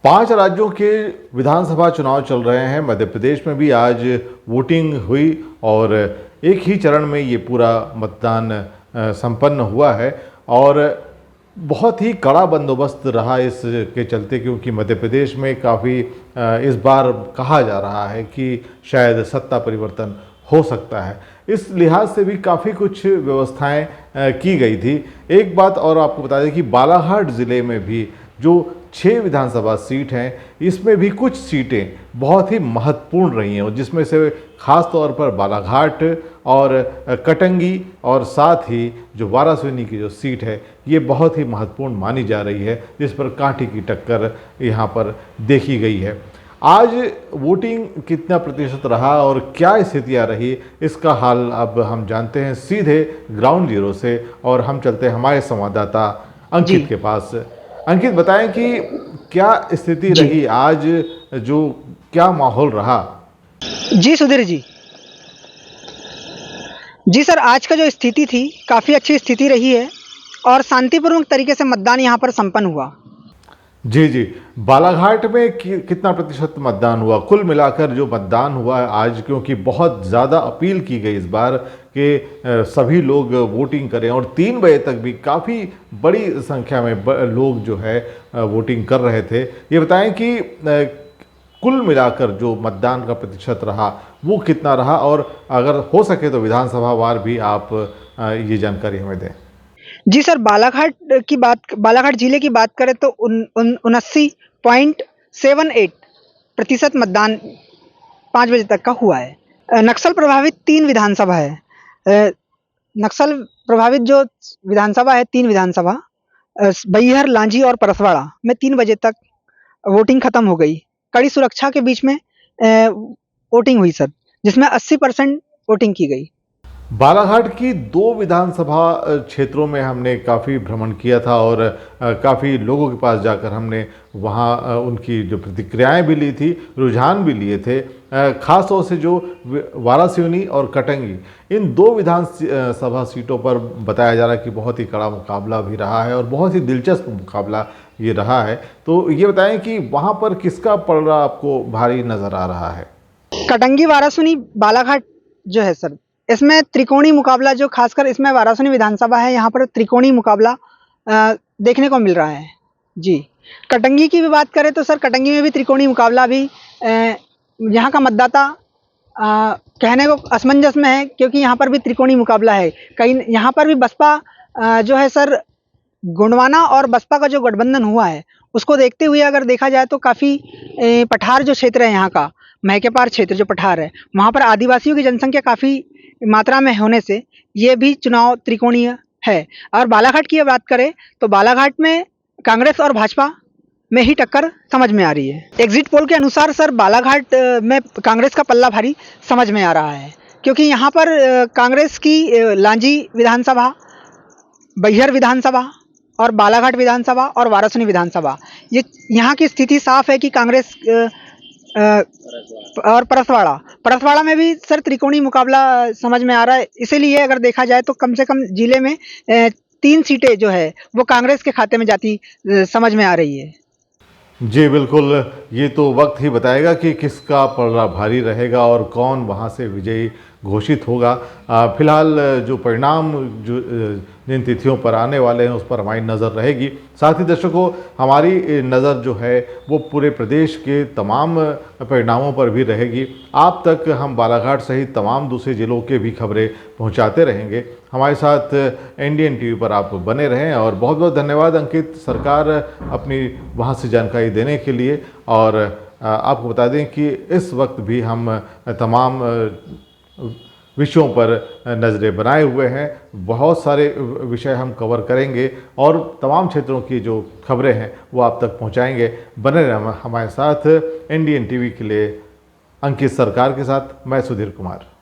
5 राज्यों के विधानसभा चुनाव चल रहे हैं। मध्य प्रदेश में भी आज वोटिंग हुई और एक ही चरण में ये पूरा मतदान संपन्न हुआ है और बहुत ही कड़ा बंदोबस्त रहा इसके चलते, क्योंकि मध्य प्रदेश में काफ़ी इस बार कहा जा रहा है कि शायद सत्ता परिवर्तन हो सकता है। इस लिहाज से भी काफ़ी कुछ व्यवस्थाएं की गई थी। एक बात और आपको बता दें कि बालाघाट ज़िले में भी जो 6 विधानसभा सीट हैं, इसमें भी कुछ सीटें बहुत ही महत्वपूर्ण रही हैं, जिसमें से ख़ास तौर पर बालाघाट और कटंगी और साथ ही जो वारासिवनी की जो सीट है, ये बहुत ही महत्वपूर्ण मानी जा रही है, जिस पर कांटे की टक्कर यहाँ पर देखी गई है। आज वोटिंग कितना प्रतिशत रहा और क्या स्थितियाँ रही, इसका हाल अब हम जानते हैं सीधे ग्राउंड जीरो से, और हम चलते हैं हमारे संवाददाता अंकित के पास। अंकित, बताएं कि क्या स्थिति रही आज, जो क्या माहौल रहा? जी सुधीर जी, सर, आज का जो स्थिति थी काफ़ी अच्छी स्थिति रही है और शांतिपूर्वक तरीके से मतदान यहाँ पर संपन्न हुआ। जी, बालाघाट में कितना प्रतिशत मतदान हुआ? कुल मिलाकर जो मतदान हुआ है आज, क्योंकि बहुत ज़्यादा अपील की गई इस बार कि सभी लोग वोटिंग करें और 3 बजे तक भी काफ़ी बड़ी संख्या में लोग जो है वोटिंग कर रहे थे। ये बताएं कि कुल मिलाकर जो मतदान का प्रतिशत रहा वो कितना रहा, और अगर हो सके तो विधानसभा वार भी आप ये जानकारी हमें दें। जी सर, बालाघाट जिले की बात करें तो 79.78% मतदान 5 बजे तक का हुआ है। नक्सल प्रभावित 3 विधानसभा है। नक्सल प्रभावित जो विधानसभा है, 3 विधानसभा बैहर, लांजी और परसवाड़ा में 3 बजे तक वोटिंग खत्म हो गई। कड़ी सुरक्षा के बीच में वोटिंग हुई सर, जिसमें 80% वोटिंग की गई। बालाघाट की 2 विधानसभा क्षेत्रों में हमने काफ़ी भ्रमण किया था और काफ़ी लोगों के पास जाकर हमने वहाँ उनकी जो प्रतिक्रियाएं भी ली थी, रुझान भी लिए थे। ख़ास तौर से जो वारासिवनी और कटंगी, इन 2 विधानसभा सीटों पर बताया जा रहा है कि बहुत ही कड़ा मुकाबला भी रहा है और बहुत ही दिलचस्प मुकाबला ये रहा है। तो ये बताएं कि वहाँ पर किसका पलड़ा आपको भारी नज़र आ रहा है? कटंगी वारासिवनी बालाघाट जो है सर, इसमें त्रिकोणीय मुकाबला, जो खासकर इसमें वारासिवनी विधानसभा है, यहाँ पर त्रिकोणीय मुकाबला देखने को मिल रहा है। जी, कटंगी की भी बात करें तो सर, कटंगी में भी त्रिकोणीय मुकाबला भी यहाँ का मतदाता कहने को असमंजस में है, क्योंकि यहाँ पर भी त्रिकोणीय मुकाबला है। कहीं यहाँ पर भी बसपा जो है सर, गोंडवाना और बसपा का जो गठबंधन हुआ है, उसको देखते हुए अगर देखा जाए तो काफ़ी पठार जो क्षेत्र है यहाँ का, मैकेपार क्षेत्र जो पठार है, वहाँ पर आदिवासियों की जनसंख्या काफ़ी मात्रा में होने से ये भी चुनाव त्रिकोणीय है। और बालाघाट की बात करें तो बालाघाट में कांग्रेस और भाजपा में ही टक्कर समझ में आ रही है। एग्जिट पोल के अनुसार सर, बालाघाट में कांग्रेस का पल्ला भारी समझ में आ रहा है, क्योंकि यहाँ पर कांग्रेस की लांजी विधानसभा, बैहर विधानसभा और बालाघाट विधानसभा और वारासिवनी विधानसभा, ये यहाँ की स्थिति साफ है कि कांग्रेस और परसवाड़ा में भी सर त्रिकोणीय मुकाबला समझ में आ रहा है। इसीलिए अगर देखा जाए तो कम से कम जिले में 3 सीटें जो है वो कांग्रेस के खाते में जाती समझ में आ रही है। जी बिल्कुल, ये तो वक्त ही बताएगा कि किसका पलड़ा भारी रहेगा और कौन वहाँ से विजयी घोषित होगा। फिलहाल जो परिणाम जो जिन तिथियों पर आने वाले हैं, उस पर हमारी नज़र रहेगी। साथ ही दर्शकों, हमारी नज़र जो है वो पूरे प्रदेश के तमाम परिणामों पर भी रहेगी। आप तक हम बालाघाट सहित तमाम दूसरे ज़िलों के भी खबरें पहुंचाते रहेंगे। हमारे साथ NDN TV पर आप बने रहें, और बहुत बहुत धन्यवाद अंकित, सरकार अपनी वहाँ से जानकारी देने के लिए। और आपको बता दें कि इस वक्त भी हम तमाम विषयों पर नज़रें बनाए हुए हैं। बहुत सारे विषय हम कवर करेंगे और तमाम क्षेत्रों की जो खबरें हैं वो आप तक पहुंचाएंगे। बने रहें हमारे साथ। NDN TV के लिए अंकित सरकार के साथ मैं सुधीर कुमार।